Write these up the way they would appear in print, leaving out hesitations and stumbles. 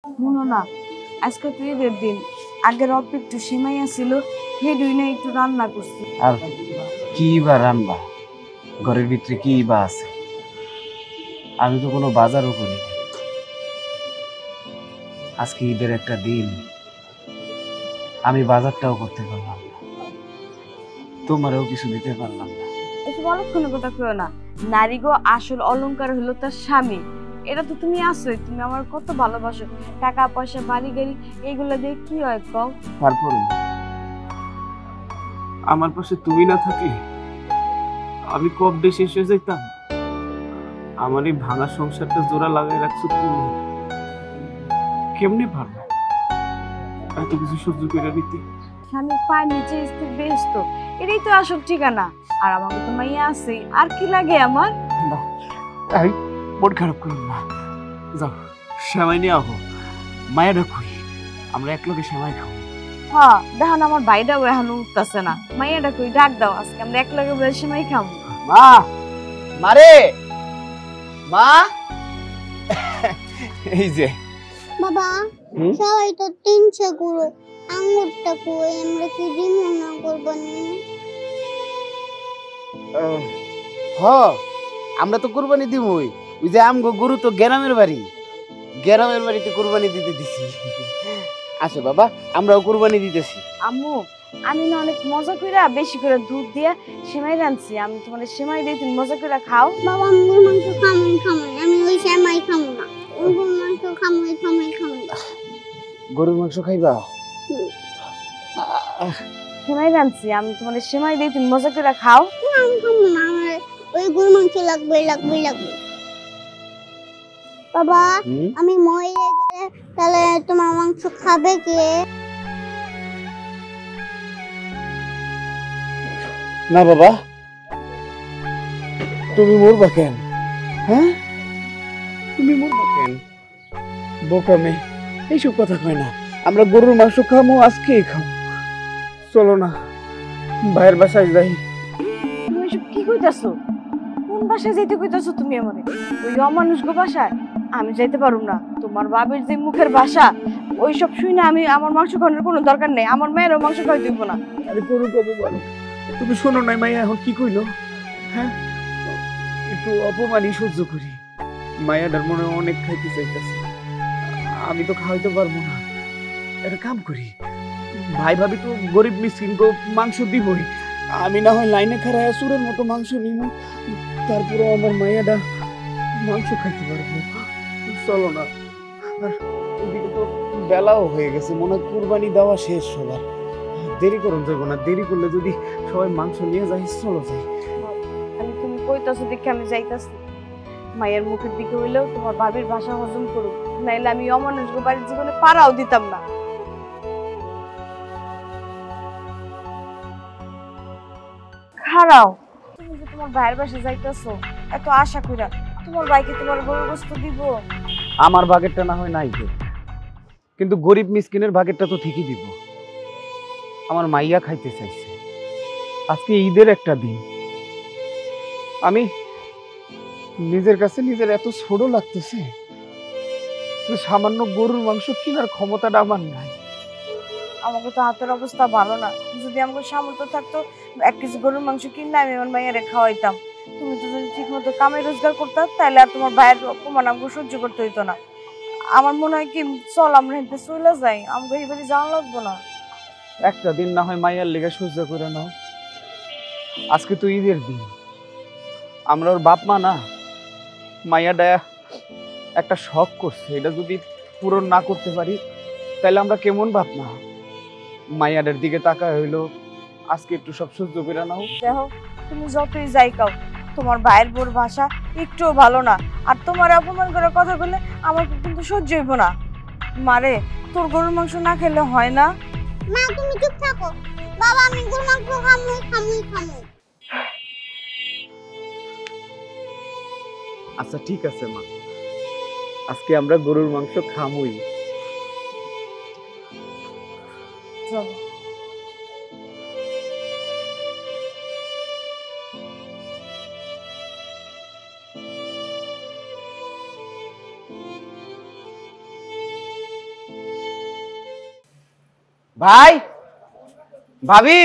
শুনো না, আজকে তো ঈদের দিন, আগের অল্প একটু সেমাই ছিল, হেডুই না একটু রান্না করছি। আর কি বা রান্না, ঘরের ভিতরে কি বা আছে? আমি তো কোনো বাজারও করি নাই। আজকে ঈদের একটা দিন, আমি বাজারটাও করতে পারলাম না, তোমারও কিছু দিতে পারলাম না। এসব অলক্ষণের কথা কেউ না, নারী গো আসল অলংকার হলো তার স্বামী। এটা তো তুমি আসোই, তুমি আমার কত ভালোবাসো, টাকা পয়সা বাড়ি গাড়ি এইগুলো দিয়ে কি হয় কও? তারপরে আমার পাশে তুমি না থাকলে আমি কবে শেষ হয়ে যেতাম। আমার এই ভাঙা সংসারটা জোড়া লাগাই রাখছো তুমি, কেমনে পারবে এত কিছু সহ্য করে নিতে? স্বামীর পায়ের নিচে স্থির বেহেশত, এটাই তো আসল ঠিকানা। আর আমাকে তো মাইয়া আছে, আর কি লাগে আমার? না, এই মন খারাপ করুন না, যাও সেমাই নিয়ে আহো, মায়েরা কই, আমরা একলগে সেমাই খাবো। হ্যাঁ দেখুন, আমার ভাইটাও এখনো উঠতেছে না, মাইয়াটা কই ডাক দাও, আজকে আমরা এক লগে বসে সেমাই খাবো। মা, মারে, মা, এই যে বাবা, সবাই তো 300 গুলো আঙ্গুরটা কই, আমরা কি ডিম না করবানি? হ, আমরা তো কুরবানি দিবই। ওই যে আমগো গরু তো গ্রামের বাড়িতে কুরবানি দিতে দিছি। আসো বাবা, আমরাও কুরবানি দিতেছি। আম্মু, আমি না অনেক মজা কইরা বেশি করে দুধ দিয়া সেমাই রাঁধছি, আমি তোমার সেমাই দিয়ে তুমি মজা করে খাও। বাবা, আঙ্গুর মাংস খামই, আমি ওই সেমাই খামো না। আঙ্গুর মাংস খামই। গরুর মাংস খাইবা? সেমাই রাঁধছি, আমি তোমার সেমাই দিয়ে তুমি মজা করে খাও। না, আমি খামো না, আমার ওই গরুর মাংস লাগবে। বাবা, আমি মরে গেলে তাহলে তোমার মাংস খাবে কে? না বাবা, তুমি মরবা কেন? হ্যাঁ, তুমি মরবা কেন? বোকা মেয়ে, এইসব কথা কয় না। আমরা গরুর মাংস খামো, আজকেই খাবো। চলো না, ভাইয়ের বাসায় যাই। তুমি এসব কি কইতাছো? কোন বাসায় যাইতে কইতাছো তুমি আমারে? ওই অমানুষ গো বাসায় আমি যাইতে পারুম না। তোমার বাবির যে মুখের ভাষা, ওইসব শুই না, আমি আমার মাংস খাওয়ানোর কোনো দরকার নেই, আমার মেয়েরও মাংস খাওয়াই দিব না। আরে গরু কবে বলো, তুমি শোনো নাই মাইয়া এখন কি কইলো? হ্যাঁ, একটু অপমানই সহ্য করি। মায়াটার মনে অনেক খাইতে চাইতেছে, আমি তো খাওয়াইতে পারবো না। একটা কাম করি, ভাই ভাবি তো গরিব মিসকিন গো মাংস দিবই, আমি না হয় লাইনে খাড়ায় সুরের মতো মাংস নিব, তারপরে আমার মায়াটা মাংস খাইতে পারবো। চলো না। আর ওদিকে তো বেলাও হয়ে গেছে, মনে হয় কুরবানি দেওয়া শেষ সবার। দেরি করুন যাবো না, দেরি করলে যদি সবাই মাংস নিয়ে যায়, চলো যাই। আমি তুমি কইতাছো দেখে আমি যাইতাছি। মায়ের মুখের দিকে হইলেও তোমার বাবির ভাষা হজম করুক, নাইলে আমি অমানুষ গো বাড়ির জীবনে পাড়াও দিতাম না। খারাও, তুমি যে তোমার ভাইয়ের বাসায় যাইতাছো এত আশা কইরা, তোমার ভাইকে তোমার গরুর গোশত দিব? আমার ভাগেরটা না হয় নাই, কিন্তু গরিব মিসকিনের ভাগেরটা তো ঠিকই দিব। আমার মাইয়া খাইতে চাইছে, আজকে ঈদের একটা দিন, আমি নিজের কাছে নিজের এত ছোট লাগতেছে, সামান্য গরুর মাংস কেনার ক্ষমতাটা আমার নাই। আমাকে তো হাতের অবস্থা ভালো না, যদি আমাকে সামর্থ্য থাকতো 1 কেজি গরুর মাংস কিনে আমি আমার মাইয়ারে খাওয়াইতাম। তুমি তো যদি ঠিক মতো কামাই রোজগার করতে, তাহলে আর তোমার ভাইয়ের অপমান আমাকে সহ্য করতে হইতো না। আমার মনে হয় কি, চল আমরা হেঁটে চলে যাই, আমাকে এই বাড়ি যাওয়া লাগবো না। একটা দিন না হয় মাইয়ার লেগে সহ্য করে নাও, আজকে তো ঈদের দিন, আমরা ওর বাপ মা না। মাইয়াটা একটা শখ করছে, এটা যদি পূরণ না করতে পারি তাহলে আমরা কেমন বাপ মা? মাইয়াদের দিকে তাকায় হইলো, আজকে একটু সব সহ্য করে নাও। দেখো, তুমি যতই যাই কাও, তোমার ভাইয়ের বোর ভাষা একটুও ভালো না, আর তোমার অপমান করার কথা বললে আমার কিন্তু সহ্য হইব না। মারে, তোর গরুর মাংস না খেলে হয় না? মা, তুমি চুপ থাকো। বাবা, আমি গরুর মাংস খামই। আচ্ছা ঠিক আছে মা, আজকে আমরা গরুর মাংস খামই। চলো। ভাই, ভাবি,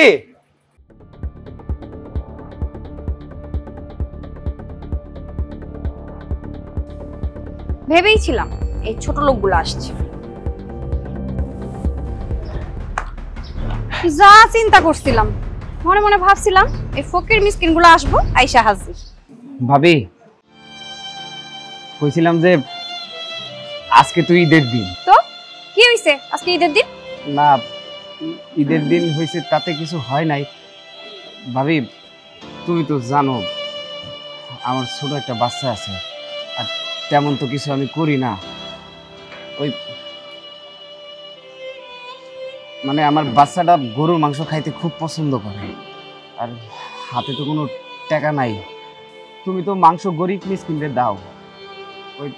ভেবেই ছিলাম এই ছোট লোকগুলো আসছে। যা চিন্তা করছিলাম, মনে মনে ভাবছিলাম এই ফকির মিসকিনগুলো আসবো, আইসা হাজির। ভাবি, কইছিলাম যে আজকে তুই ঈদের দিন। তো কি হইছে আজকে ঈদের দিন? না, ঈদের দিন হয়েছে তাতে কিছু হয় নাই। ভাবি, তুমি তো জানো আমার ছোট একটা বাচ্চা আছে, আর তেমন তো কিছু আমি করি না। ওই মানে আমার বাচ্চাটা গরুর মাংস খাইতে খুব পছন্দ করে, আর হাতে তো কোনো টাকা নাই। তুমি তো মাংস গরিব মিসকিনদের দাও, ওই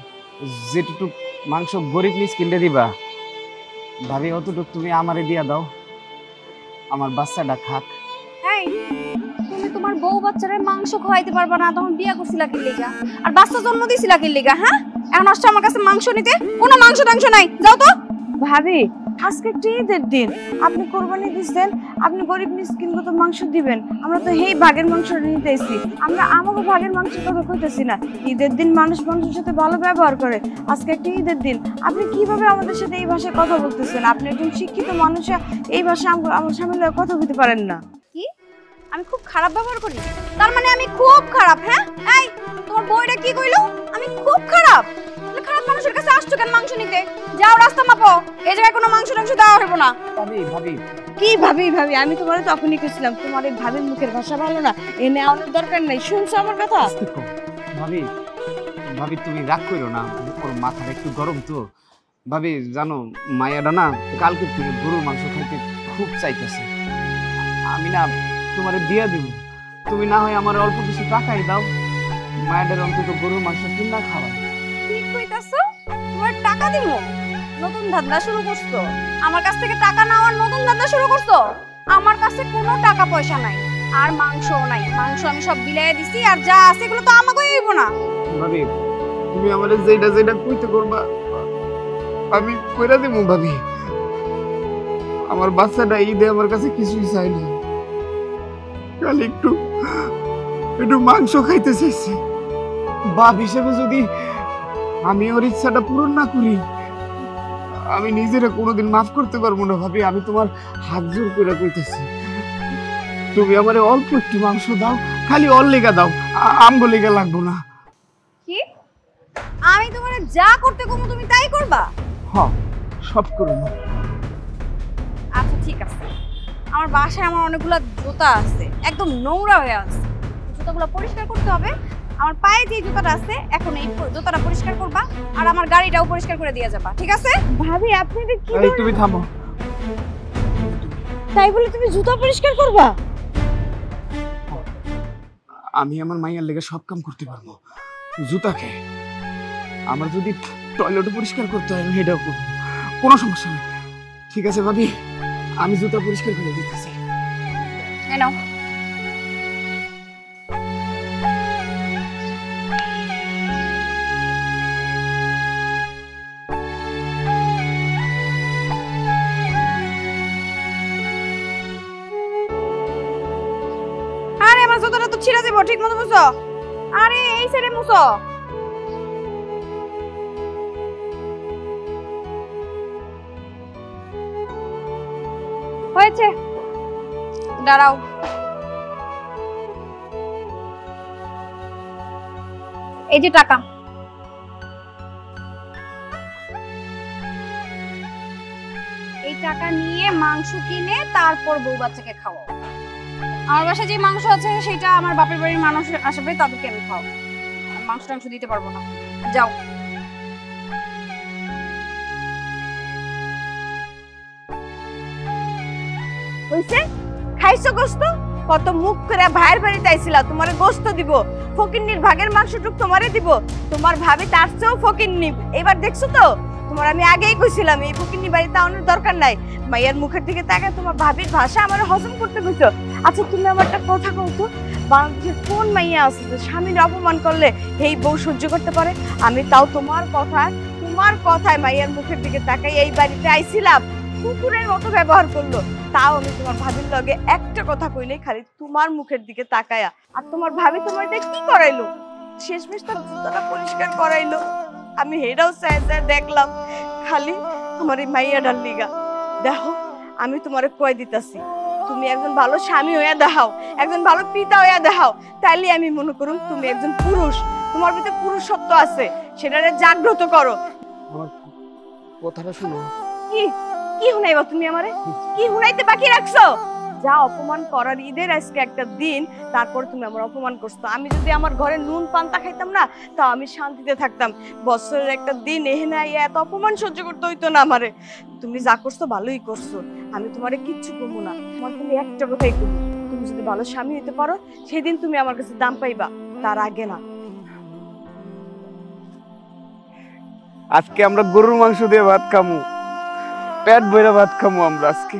যেটুকু মাংস গরিব মিসকিনদের দিবা ভাবি, অতটুকু তুমি আমারে দিয়া দাও, আমার বাচ্চাটা খাক। এই তুমি তোমার বউ বাচ্চারে মাংস খাওয়াইতে পারবা না, তখন বিয়া করছিলা কি লিগা? আর বাচ্চা জন্ম দিছিলা কি লিগা? হ্যাঁ, এখন আসছে আমার কাছে মাংস নিতে? কোনো মাংস টাংস নাই, যাও তো। ভাবি, আজকে একটা ঈদের দিন, আপনি কোরবানি দিচ্ছেন, আপনি গরিব মিসকিনকে তো মাংস দিবেন। আমরা তো এই ভাগের মাংস নিতে এসেছি, আমরা আমাকে ভাগের মাংসের কথা কইতেছি না। ঈদের দিন মানুষ মানুষের সাথে ভালো ব্যবহার করে, আজকে একটা ঈদের দিন। আপনি কিভাবে আমাদের সাথে এই ভাষায় কথা বলতেছেন? আপনি একজন শিক্ষিত মানুষ, এই ভাষায় আমার সামনে কথা বলতে পারেন না। কি আমি খুব খারাপ ব্যবহার করি? তার মানে আমি খুব খারাপ? হ্যাঁ, এই তোমার বউটা কি কইলো? আমি খুব খারাপ? খারাপ মানুষের কাছে আসছো কেন মাংস নিতে? যাও রাস্তা মাপো, এই জায়গায় কোনো মাংস টাংস দেওয়া হবে না। ভাবি, ভাবি, কি ভাবি? ভাবি আমি তোমার তখনই কইছিলাম তোমার এই ভাবির মুখের ভাষা ভালো না, এ নেওয়ানোর দরকার নাই। শুনছো আমার কথা? ভাবি, ভাবি তুমি রাগ করো না, ওর মাথাটা একটু গরম তো। ভাবি জানো, মায়াটা না কালকে থেকে গরুর মাংস খাইতে খুব চাইতেছে। আমি না তোমারে দিয়া দিব, তুমি না হয় আমার অল্প কিছু টাকাই দাও, মায়াটার অন্তত গরুর মাংস কিনা খাওয়াই। ঠিক কইতাছো? তোমার টাকা দিমু? নতুন ধান্দা শুরু করছো? আমার কাছ থেকে টাকা নেওয়ার নতুন ধান্দা শুরু করছো? আমার কাছে কোনো টাকা পয়সা নাই, আর মাংসও নাই। মাংস আমি সব বিলাইয়া দিছি, আর যা আছে এগুলো তো আমাকেই হইব না। ভাবি, তুমি আমারে যেটা যেটা কইতে করবা আমি কইরা দেবো। ভাবি, আমার বাচ্চাটা ঈদে আমার কাছে কিছুই চাই না, খালি একটু একটু মাংস খাইতে চাইছে। বাপ হিসেবে যদি আমি ওর ইচ্ছাটা পূরণ না করি, আমি নিজেরা কোনোদিন মাফ করতে পারবো না। ভাবি, আমি তোমার হাত জোর করে কইতেছি, তুমি আমারে অল্প একটু মাংস দাও, খালি অল লেগা দাও, আমগো লেগা লাগবো না। কি আমি তোমার যা করতে কমু তুমি তাই করবা? হ্যাঁ, সব করো না। আচ্ছা ঠিক আছে, আমার বাসায় আমার অনেকগুলো জুতা আছে, একদম নোংরা হয়ে আছে, জুতাগুলো পরিষ্কার করতে হবে। আমার পায়ে যে জুতাটা আছে, এখন এই জুতাটা পরিষ্কার করবা, আর আমার গাড়িটাও পরিষ্কার করে দিয়ে যাবা, ঠিক আছে? ভাবি আপনি এটা কি? এই তুমি থামো। তাই বলে তুমি জুতা পরিষ্কার করবা? আমি আমার মাইয়ার লেগে সব কাম করতে পারবো, জুতাকে আমার যদি টয়লেট পরিষ্কার করতে হয় আমি এটাও করবো, কোনো সমস্যা নেই। ঠিক আছে ভাবি, আমি জুতা পরিষ্কার করে দিতেছি। এই নাও। আরে আমার জুতাটা তো ছিঁড়া যাবো, ঠিক মতো মুছো। আরে এই সাইডে মুছো। হয়েছে, দাঁড়াও। এই যে টাকা, এই টাকা নিয়ে মাংস কিনে তারপর বউ বাচ্চাকে খাওয়াও। আমার বাসায় যে মাংস আছে সেটা আমার বাপের বাড়ির মানুষ আসবে, তাদেরকে আমি খাওয়াবো। মাংস টাংস দিতে পারবো না, যাও। হইছে? খাইছো গোস্ত? কত মুখ করে ভাইয়ের বাড়িতে আইছিলা, তোমারে গোস্ত দিব, ফকিন্নির ভাগের মাংসটুক তোমারে দিব। তোমার ভাবি তার চেয়েও ফকিন্নি। এবার দেখছো তো, তোমার আমি আগেই কইছিলাম এই ফকিন্নি বাড়িতে আনার দরকার নাই। মাইয়ার মুখের দিকে তাকায় তোমার ভাবির ভাষা আমার হজম করতে কইছো। আচ্ছা তুমি আমার একটা কথা কও তো, বাংলাদেশে কোন মাইয়া আছে যে স্বামীর অপমান করলে এই বউ সহ্য করতে পারে? আমি তাও তোমার কথায় মাইয়ার মুখের দিকে তাকাই এই বাড়িতে আইছিলাম, কুকুরের মতো ব্যবহার করলো। তাও আমি তোমার ভাবির লগে একটা কথা কইলেই খালি তোমার মুখের দিকে তাকায়া। আর তোমার ভাবি তোমার দিয়ে কি করাইলো? শেষমেশ তার জুতাটা পরিষ্কার করাইলো। আমি হেডাও চাই দেখলাম খালি আমার এই মাইয়াডার লিগা। দেখো আমি তোমারে কয় দিতাছি, তুমি একজন ভালো স্বামী হইয়া দেখাও, একজন ভালো পিতা হইয়া দেখাও, তাইলে আমি মনে করুম তুমি একজন পুরুষ, তোমার ভিতরে পুরুষত্ব আছে, সেটারে জাগ্রত করো। আমার কথাটা শোনো। কি কি হুনাইবা তুমি আমারে? কি হুনাইতে বাকি রাখছো? যা অপমান করার, ঈদের আজকে একটা দিন, তারপর তুমি আমার অপমান করছো। আমি যদি আমার ঘরে নুন পান্তা খাইতাম না, তাও আমি শান্তিতে থাকতাম। বছরের একটা দিন এহেনা এত অপমান সহ্য করতে হইতো না আমারে। তুমি যা করছো ভালোই করছো, আমি তোমারে কিচ্ছু কমু না। তোমার তুমি একটা কথাই কমু, তুমি যদি ভালো স্বামী হইতে পারো সেদিন তুমি আমার কাছে দাম পাইবা, তার আগে না। আজকে আমরা গরুর মাংস দিয়ে ভাত খামু, পেট ভরে ভাত খামু আমরা আজকে।